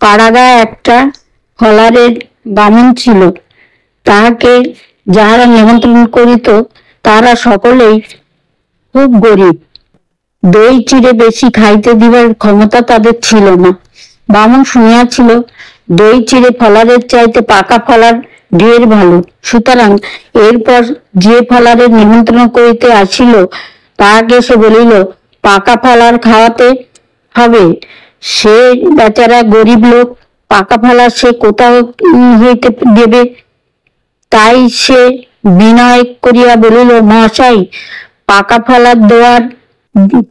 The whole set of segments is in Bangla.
পাড়াগায় একটা ফলারের বামুন ছিল। তাহাকে যাহারা নিমন্ত্রণ করিত তারা সকলেই খুব গরিব। দই চিড়ে বেশি খাইতে দিবার ক্ষমতা তাদের ছিল না। বামুন শুনিয়াছিল দই চিড়ে ফলারের চাইতে পাকা ফলার ঢের ভালো। সুতরাং এরপর যে ফলারের নিমন্ত্রণ করিতে আসিল তাহাকে সে বলিল পাকা ফলার খাওয়াতে হবে। সে বেচারা গরিব লোক, পাকা ফলার সে কোথাও হইতে দেবে? তাই সে বিনয় করিয়া বলিল, মহাশয়, পাকা ফলার দেওয়ার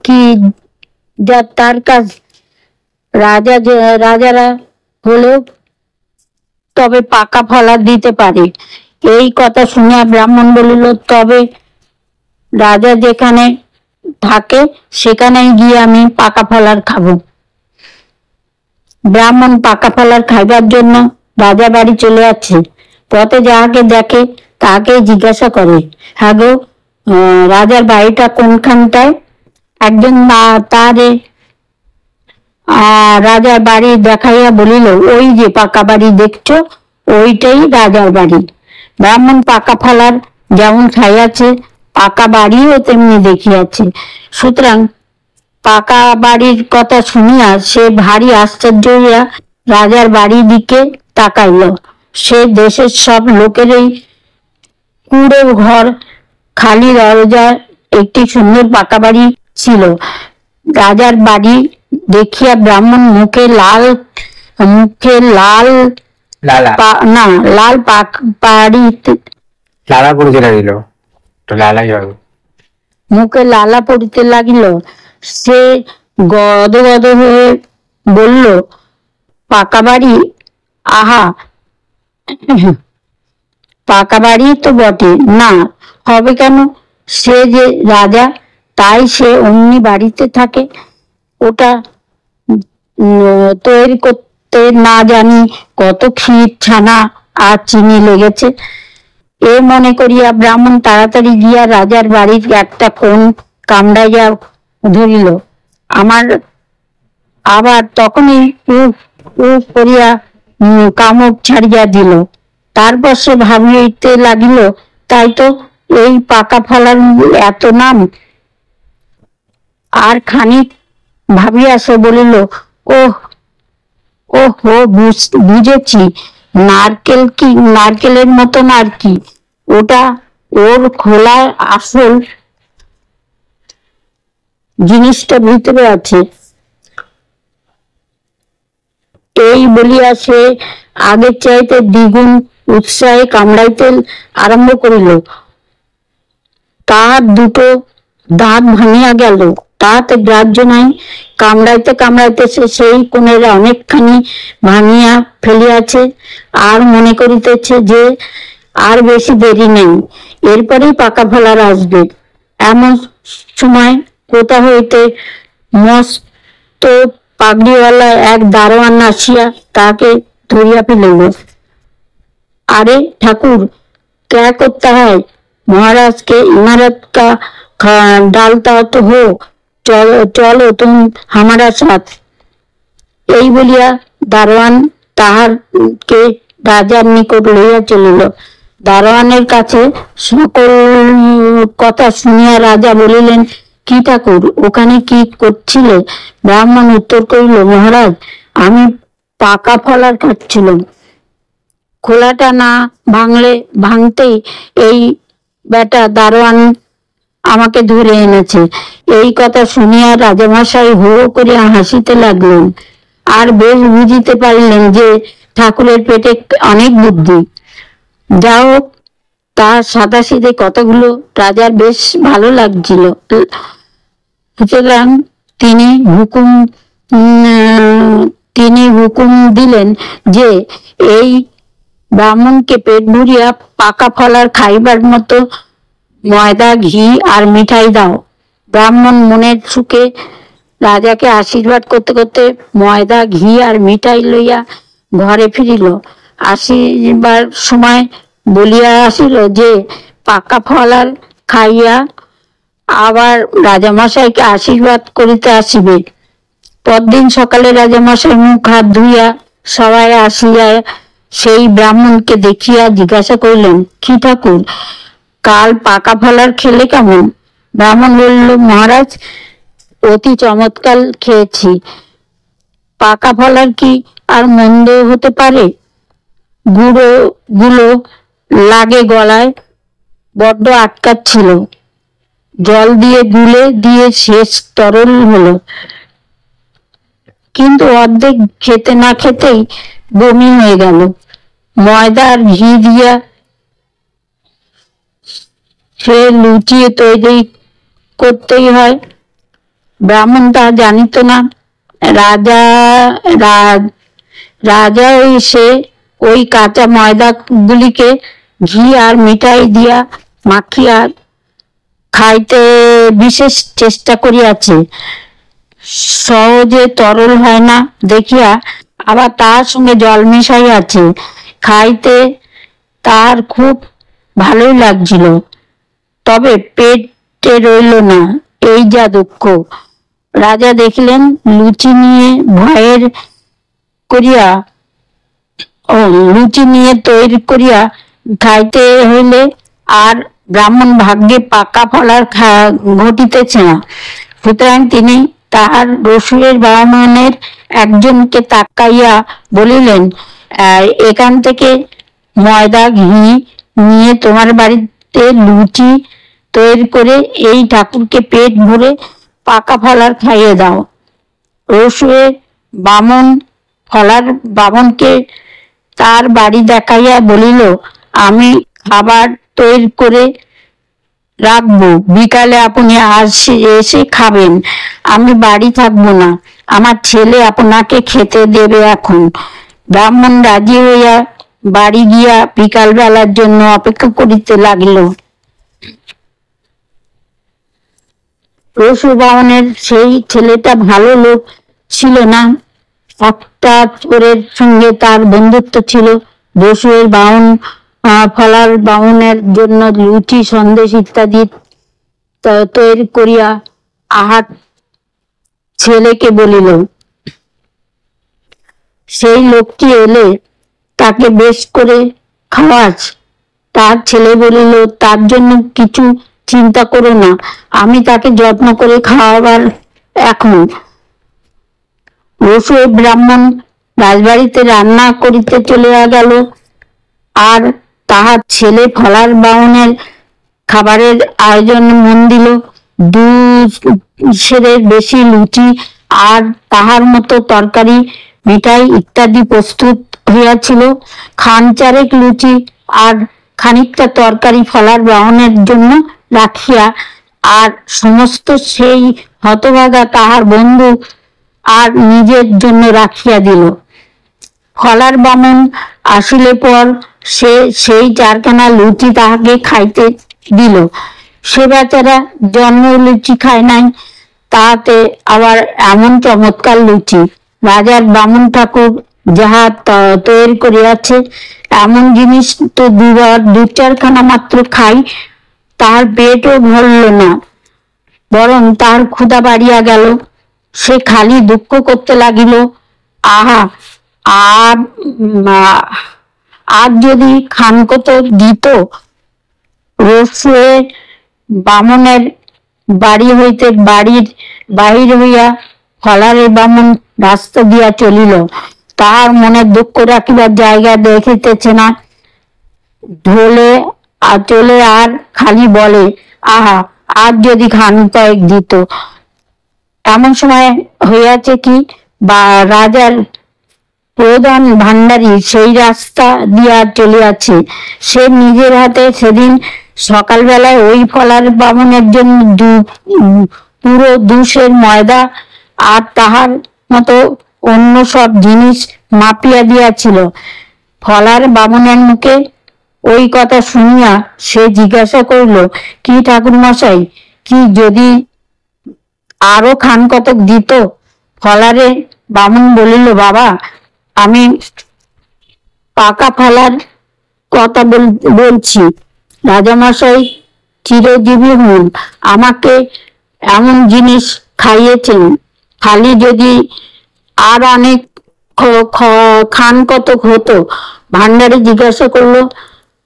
কি যা তার কাজ? রাজারা হলেও তবে পাকা ফলার দিতে পারে। এই কথা শুনিয়া ব্রাহ্মণ বলিল, তবে রাজা যেখানে থাকে সেখানেই গিয়ে আমি পাকা ফলার খাবো। ব্রাহ্মণ পাকা ফলার খাইবার জন্য রাজা বাড়ি চলে যাচ্ছে। পথে যাহাকে দেখে তাহাকে জিজ্ঞাসা করে, হ্যাঁ গো, রাজার বাড়িটা কোনখানটায়? একজন তারে রাজার বাড়ি দেখাইয়া বলিল, ওই যে পাকা বাড়ি দেখছো, ওইটাই রাজার বাড়ি। ব্রাহ্মণ পাকা ফলার যেমন খাইয়াছে পাকা বাড়িও তেমনি দেখিয়াছে। সুতরাং পাকা বাড়ির কথা শুনিয়া সে ভারী আশ্চর্য হইয়া রাজার বাড়ির দিকে তাকাইল। সে দেশের সব লোকেরই কুড়ে ঘর, খালি দরজা, একটি সুন্দর পাকা বাড়ি ছিল। রাজার বাড়ি দেখিয়া ব্রাহ্মণ মুখে লাল মুখে লালা পড়িতে লাগিল। সে গদগদ হয়ে বলল, পাকা বাড়ি? আহা, পাকা বাড়ি তো বটে, না হবে কেন? সে যে রাজা, তাই সে অমনি বাড়িতে থাকে। ওটা তৈরি করতে না জানি কত ক্ষীর, ছানা আর চিনি লেগেছে। এ মনে করিয়া ব্রাহ্মণ তাড়াতাড়ি গিয়া রাজার বাড়ির একটা কোণ কামড়াইয়া ধরিল। আবার তখনই উফ উফ করিয়া কামড় ছাড়িয়া দিল। তারপর সে ভাবিতে লাগিল, তাই তো, এই পাকা ফলার এত নাম। আর খানিক ভাবিয়া সে বলিল, বুঝেছি, নারকেলের মতন আর কি, ওটা ওর খোলার আসল জিনিসটা ভিতরে আছে। এই বলিয়া সে আগের চাইতে দ্বিগুণ উৎসাহে কামড়াইতে আরম্ভ করিল। তার দুটো দাঁত ভাঙিয়া গেল, তাহাতে গ্রাহ্য নাই। কামড়াইতে কামড়াইতে সে সেই কোণের অনেকখানি ভাঙিয়া ফেলিয়াছে, আর মনে করিতেছে যে আর বেশি দেরি নেই, এরপরেই পাকা ফলার আসবে। এমন সময় কোথা হইতে মস্ত পাগড়িওয়ালা এক দারোয়ান আসিয়া তাকে ধরিয়া ফেলিল। अरे ठाकुर, क्या करता है? महाराज के इमारत का डालता तो हो, चलो तुम हमारा साथ। এই বলিয়া দারোয়ান তাহারকে রাজার নিকট লইয়া চলিল। দারোয়ানের কাছে সকল কথা শুনিয়া রাজা বলিলেন, কি ঠাকুর, ওখানে কি করছিলে? ব্রাহ্মণ উত্তর করিল, মহারাজ, আমি পাকা ফলার খাচ্ছিলাম। খোলাটা না ভাঙতেই এই বেটা দারোয়ান আমাকে ধরে এনেছে। এই কথা শুনিয়া রাজামশাই হো করিয়া হাসিতে লাগলেন, আর বেশ বুঝিতে পারিলেন যে ঠাকুরের পেটে অনেক বুদ্ধি। যা হোক, তার সাদাসিধে কথাগুলো রাজার বেশ ভালো লাগছিল। সুতরাং তিনি হুকুম দিলেন যে এই ব্রাহ্মণকে পেট ভরিয়া পাকা ফলার খাইবার মতো ময়দা, ঘি আর মিঠাই দাও। ব্রাহ্মণ মনের সুখে রাজাকে আশীর্বাদ করতে করতে ময়দা, ঘি আর মিঠাই লইয়া ঘরে ফিরিল। আসিবার সময় বলিয়া আসিল যে পাকা ফলার খাইয়া আবার রাজামশাইকে আশীর্বাদ করিতে আসিবে। পরদিন সকালে রাজামশাই মুখ হাত ধুইয়া সবাই আসিয়া সেই ব্রাহ্মণকে দেখিয়া জিজ্ঞাসা করিলেন, কি ঠাকুর, কাল পাকা ফলার খেলে কেমন? ব্রাহ্মণ বলল, মহারাজ, অতি চমৎকার খেয়েছি। পাকা ফলার কি আর মন্দ হতে পারে? গুঁড়ো গুলো লাগে গলায়, বড্ড আটকাচ্ছিল। জল দিয়ে গুলে দিয়ে শেষ তরল হলো, কিন্তু অর্ধেক খেতে না খেতেই বমি হয়ে গেল। ময়দা আর ঘি দিয়া সে লুচি তৈরি করতেই হয়। ব্রাহ্মণ তা জানিত না। রাজা রাজা এসে ওই কাঁচা ময়দা গুলিকে ঘি আর মিঠাই দিয়া মাখিয়া খাইতে বিশেষ চেষ্টা করিয়াছে, সহজে তরল হয় না দেখিয়া আবার তার সঙ্গে জল মিশাইয়াছে। খাইতে তার খুব ভালোই লাগছিল, তবে পেটে রইল না, এই যা দুঃখ। রাজা দেখিলেন লুচি নিয়ে ভয়ের করিয়া লুচি নিয়ে তৈরি করিয়া খাইতে হইলে আর ব্রাহ্মণ ভাগ্যে পাকা ফলার ঘটিতেছে না। সুতরাং তিনি তাহার রসুলের ব্রাহ্মণের একজনকে তাকাইয়া বলিলেন, এখান থেকে ময়দা ঘি নিয়ে তোমার বাড়িতে লুচি তৈরি করে এই ঠাকুরকে পেট ভরে পাকা ফলার খাইয়ে দাও। রসুলের বামনকে তার বাড়ি দেখাইয়া বলিল, আমি খাবার তৈরি করে রাখবো, বিকালে আপনি এসে খাবেন। আমি বাড়ি থাকবো না, আমার ছেলে আপনাকে খেতে দেবে এখন। ব্রাহ্মণ রাজি হইয়া বাড়ি গিয়া বিকাল বেলার জন্য অপেক্ষা করিতে লাগিল। রসু বামনের সেই ছেলেটা ভালো লোক ছিল না। একটা চোরের সঙ্গে তার বন্ধুত্ব ছিল। রসুয়ের ফলার বামনের জন্য লুচি সন্দেশ ইত্যাদি তৈরি করিয়া আহার ছেলেকে বলিল। সেই লোকটি এলে তাকে বেশ করে খাওয়াস। তার ছেলে বলিল, তার জন্য কিছু চিন্তা করো না, আমি তাকে যত্ন করে খাওয়াবার এখন। রসুয়ের ব্রাহ্মণ রাজবাড়িতে রান্না করিতে চলিয়া গেল, আর তাহার ছেলে ফলার বামনের খাবারের আয়োজনে মন দিল। 2 সেরের বেশি লুচি আর তাহার মতো তরকারি, মিঠাই ইত্যাদি প্রস্তুত হইয়াছিল। 4 লুচি আর খানিকটা তরকারি ফলার বামনের জন্য রাখিয়া আর সমস্ত সেই হতভাগা তাহার বন্ধু আর নিজের জন্য রাখিয়া দিল। ফলার বামন আসিলে পর সে সেই 4খানা লুচি তাহাকে খাইতে দিল। সে বেচারা জন্ম লুচি খায় নাই, তাহাতে আবার এমন চমৎকার লুচি। রাজার বামন ঠাকুর যাহা তৈরি করিয়াছে, এমন জিনিস তো 2-4খানা মাত্র খাই, তাহার পেটও ভরল না, বরং তাহার ক্ষুধা বাড়িয়া গেল। সে খালি দুঃখ করতে লাগিল, আহা, আর যদি খানকত দিত। রসুয়ে বামনের বাড়ি হইতে বাহির হইয়া ফলারের বামন রাস্তা দিয়া চলিল। তাহার মনে দুঃখ রাখিবার জায়গা দেখিতেছে না। চলে আর খালি বলে, আহা, আর যদি খান কয়েক দিত। এমন সময় হইয়াছে কি, বা রাজার প্রধান ভান্ডারী সেই রাস্তা দিয়া চলিয়াছে। সে নিজের হাতে সেদিন সকালবেলায় ওই ফলার বামনের জন্য পুরো 2 সের ময়দা আর তাহার মতো অন্য সব জিনিস মাপিয়া দিয়াছিল। ফলার বামনের মুখে ওই কথা শুনিয়া সে জিজ্ঞাসা করিল, কি ঠাকুর মশাই, কি যদি আরো খান কতক দিত? ফলারে বামন বলিল, বাবা, আমি পাকা ফলার কথা বলছি। রাজামশাই চিরজীবী হন, আমাকে এমন জিনিস খাইয়েছেন, খালি যদি আর অনেক খান কতক হতো? ভান্ডারী জিজ্ঞাসা করলো,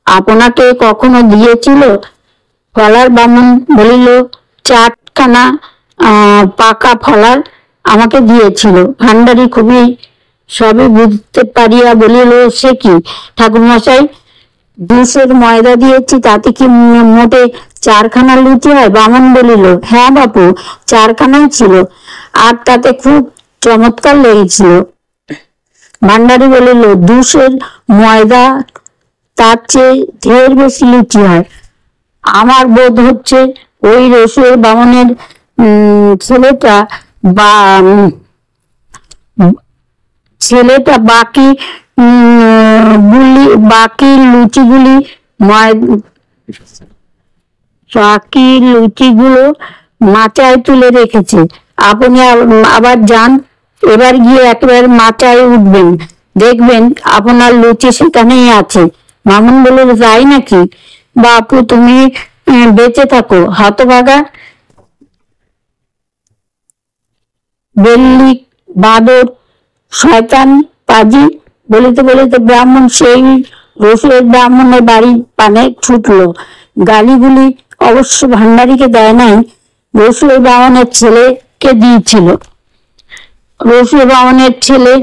আপনাকে কখনো দিয়েছিল? ফলার বামুন বলিল, 4খানা পাকা ফলার আমাকে দিয়েছিল। ভান্ডারী খুবই সবই বুঝতে পারিয়া বলিল, সে কি ঠাকুরমশাই, 2 ময়দা দিয়েছি, তাতে কি মোটে 4খানা লুচি হয়? বামন বলিল, হ্যাঁ বাপু, 4খানাই ছিল, আর তাতে খুব চমৎকার লেগেছিল। ভান্ডারী বলিল, 2 ময়দা তার চেয়ে ঢের বেশি লুচি হয়। আমার বোধ হচ্ছে ওই রসুয়ের বামনের ছেলেটা বা বাকি বাকি লুচিগুলো মাচায় তুলে রেখেছে। আপনি আবার যান, এবার গিয়ে একেবারে মাচায় উঠবেন, দেখবেন আপনার লুচি সেখানেই আছে। মামুন বলল, যাই নাকি? বাপু, তুমি বেঁচে থাকো, হতভাগা বেল্লি বাদর, শয়তান পাজি। বলিতে বলিতে ব্রাহ্মণ সেই রসুয়ের ব্রাহ্মণের বাড়ির পানে ছুটল। গালিগুলি অবশ্য ভান্ডারীকে দেয় নাই, রসুয়ের ব্রাহ্মণের ছেলেকে দিয়েছিল। রসুয়ের ব্রাহ্মণের ছেলে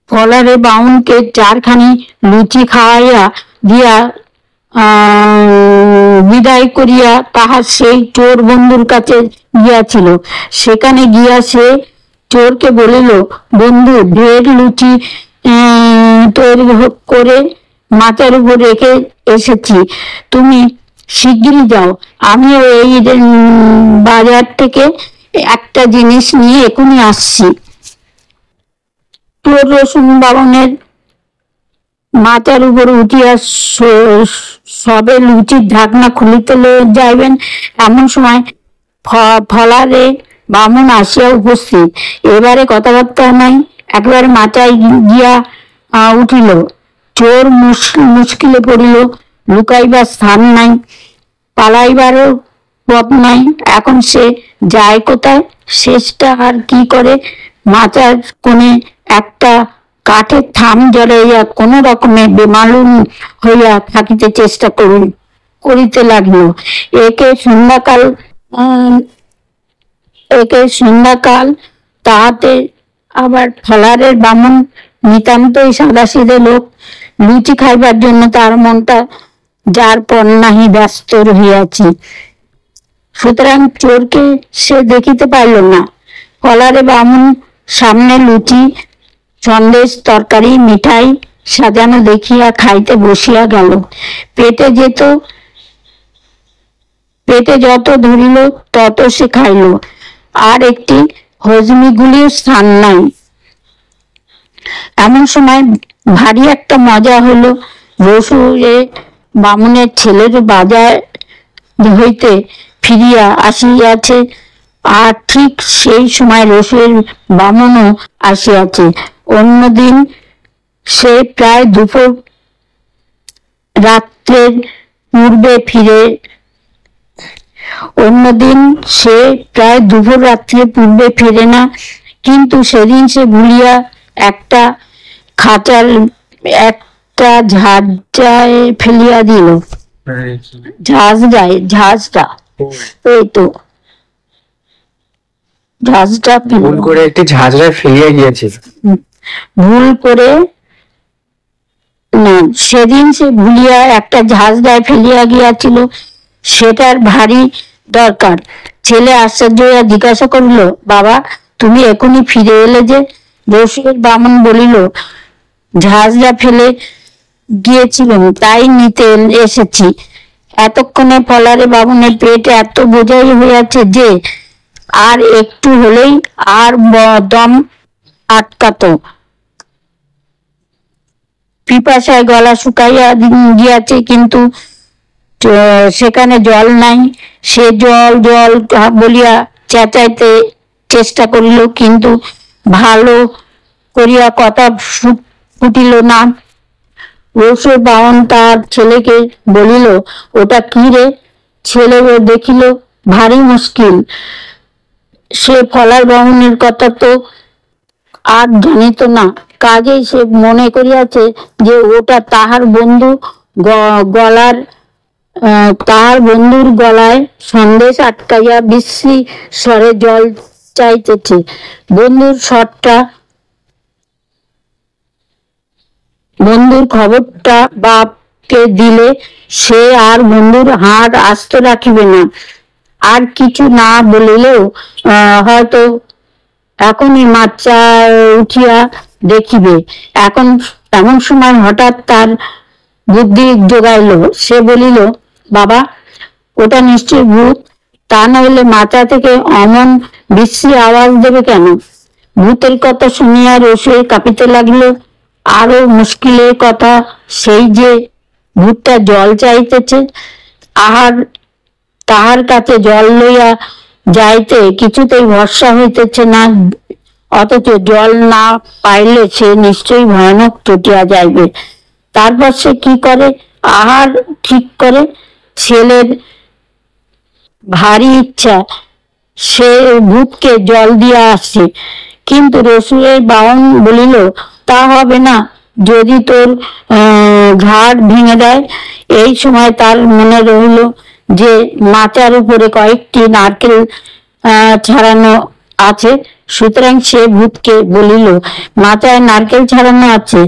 ফলারে বামুনকে 4খানি লুচি খাওয়াইয়া দিয়া বিদায় করিয়া তাহার সেই চোর বন্ধুর কাছে গিয়াছিল। সেখানে গিয়া সে চোরকে বলিল, বন্ধু, ঢের লুচি তৈরি করে মাথার উপর রেখে এসেছি, তুমি শিগগিরই যাও, আমিও এই বাজার থেকে একটা জিনিস নিয়ে এখনই আসছি। চোর রসুন বামনের মাথার উপর উঠিয়া সবে লুচির ঢাকনা খুলিতে যাইবেন, এমন সময় ফলারে বামন আসিয়া উপস্থিত। এবারে কথাবার্তা নাই, একবারে মাথায় গিয়া উঠিল। চোর মুশকিলে পড়িল, লুকাইবার স্থান নাই, পালাইবারও পথ নাই, এখন সে যায় কোথায়? শেষটা আর কি করে? মাচার কোণে একটা কাঠের থাম জড়াইয়া কোন রকমে বেমালুম হইয়া থাকিতে চেষ্টা করিতে লাগিল। একে সন্ধ্যাকাল তাহাতে আবার ফলারের বামন নিতান্তই সাদাসিধে লোক, লুচি খাইবার জন্য তার মনটা যার পর নাহি ব্যস্ত রহিয়াছে, সুতরাং চোরকে সে দেখিতে পাইল না। ফলারে বামন সামনে লুচি, সন্দেশ, তরকারি, মিঠাই সাজানো দেখিয়া খাইতে বসিয়া গেল। পেটে যত ধরিল তত সে খাইল, আর একটি হজমিগুলির স্থান নাই। এমন সময় ভারী একটা মজা হলো। রসুয়ে বামুনের ছেলের বাজার হইতে ফিরিয়া আসিয়াছে, আর ঠিক সেই সময় রসুয়ের বামনও আসিয়াছে। অন্যদিন সে প্রায় দুপুর রাত্রের পূর্বে ফিরে না, কিন্তু সেদিন সে ভুলিয়া একটা ঝাঁঝটায় ফেলিয়া দিল। ঝাঁঝটা এই তো ঝাঁঝটা ভুল করে একটি ঝাঁঝরায় ফেলিয়া গিয়েছিল। ভুল করে না, সেদিন সে ভুলিয়া একটা ঝাঁঝরায় ফেলিয়া গিয়াছিল, সেটার ভারী দরকার। ছেলে আশ্চর্য হইয়া জিজ্ঞাসা করিল, বাবা, তুমি এখনই ফিরে এলে যে? রসুয়ের বামন বলিল, ঝাঁঝরা ফেলে গিয়েছিলাম, তাই নিতে এসেছি। এতক্ষণে ফলারে বামনের পেট এত বোঝাই হইয়াছে যে আর একটু হলেই আর দম আটকাত। পিপাসায় গলা শুকাইয়া গিয়াছে, কিন্তু সেখানে জল নাই। সে জল জল বলিয়া চেঁচাইতে চেষ্টা করিল, কিন্তু ভালো করিয়া কথা ফুটিল না। রসুর বামন তার ছেলেকে বলিল, ওটা কি রে? ছেলে দেখিল ভারী মুশকিল। সে ফলার বামনের কথা তো আর জানিত না, কাজেই সে মনে করিয়াছে যে ওটা তাহার বন্ধু গলার তাহার বন্ধুর গলায় সন্দেশ আটকাইয়া বিশ্রী স্বরে জল চাইতেছে। বন্ধুর খবরটা বাপকে দিলে সে আর বন্ধুর হাড় আস্ত রাখিবে না। আর কিছু না বলিলেও হয়তো এখনই মাচা উঠিয়া দেখিবে। এমন সময় হঠাৎ তার বুদ্ধি জোগাইল। সে বলিল, বাবা, ওটা নিশ্চয় ভূত, তা নইলে মাচা থেকে অমন বিশ্রী আওয়াজ দেবে কেন? ভূতের কথা শুনিয়া রসুই কাঁপিতে লাগিল। আরো মুশকিলের কথা সেই যে ভূতটা জল চাইতেছে, তাহার কাছে জল লইয়া যাইতে কিছুতেই ভরসা হইতেছে না, অথচ জল না পাইলে সে নিশ্চয়ই ভয়ানক চটিয়া যাইবে। তারপর সে কি করে? ঠিক করে, ছেলের ভারী ইচ্ছা সে ভূতকে জল দিয়া আসছে। কিন্তু রসুলের বাহন বলিল, তা হবে না, যদি তোর ঘাড় ভেঙে দেয়। এই সময় তার মনে রইল যে মাচার উপরে কয়েকটি নারকেল ছাড়ানো আছে। সুতরাং সে ভূতকে বলিল, মাচায় নারকেল ছাড়ানো আছে,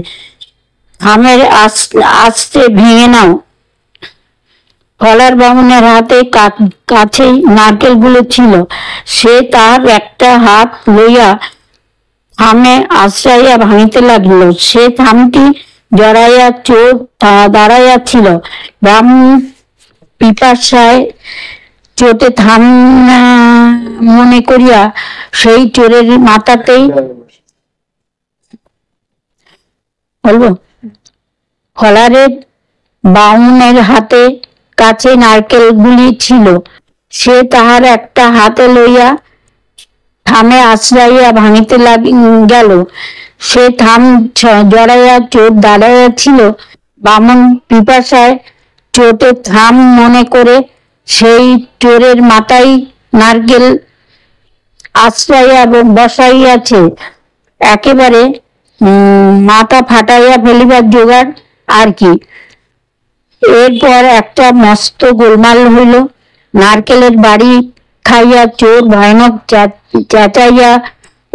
থামের আস্তে ভেঙে নাও। ফলার বামুনের হাতে কাছেই নারকেল গুলো ছিল। সে তার একটা হাত লইয়া থামে আশ্রাইয়া ভাঙিতে লাগিল। সে থামটি জড়াইয়া চোর দাঁড়াইয়া ছিল। ব্রাহ্মণ পিপাসায় চোটে থাম মনে করিয়া সেই চোরের মাথাতেই বলবো। ফলারের বামুনের হাতে কাছে নারকেল গুলি ছিল। সে তাহার একটা হাতে লইয়া থামে আশ্রাইয়া ভাঙিতে গেল। সে থাম জড়াইয়া চোর দাঁড়াইয়া ছিল। বামুন পিপাসায় চোটে থাম মনে করে সেই চোরের মাথায় নারকেল আশ্রাইয়া এবং বসাইয়াছে। একেবারে মাথা ফাটাইয়া ফেলিবার জোগাড় আর কি। এরপর একটা মস্ত গোলমাল হইল। নারকেলের বাড়ি খাইয়া চোর ভয়ানক চেঁচাইয়া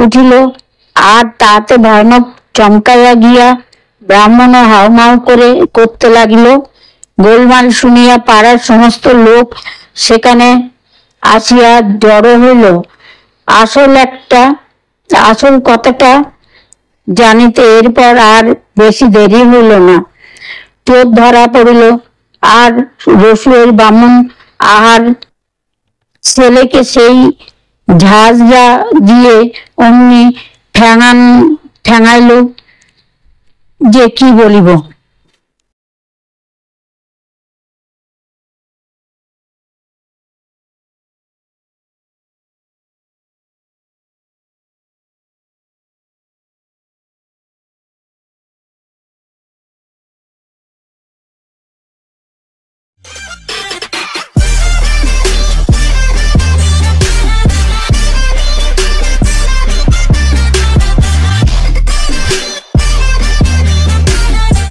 উঠিল, আর তাতে ভয়ানক চমকাইয়া গিয়া ব্রাহ্মণ হাউমাউ করতে লাগিল। গোলমাল শুনিয়া পাড়ার সমস্ত লোক সেখানে আসিয়া জড়ো হইল আসল কথাটা জানিতে। এরপর আর বেশি দেরি হইল না, চোর ধরা পড়িল। আর রসুয়ের বামুন আহার ছেলেকে সেই ঝাঁঝরা দিয়ে অমনি ঠ্যাঙাইল যে কি বলিব।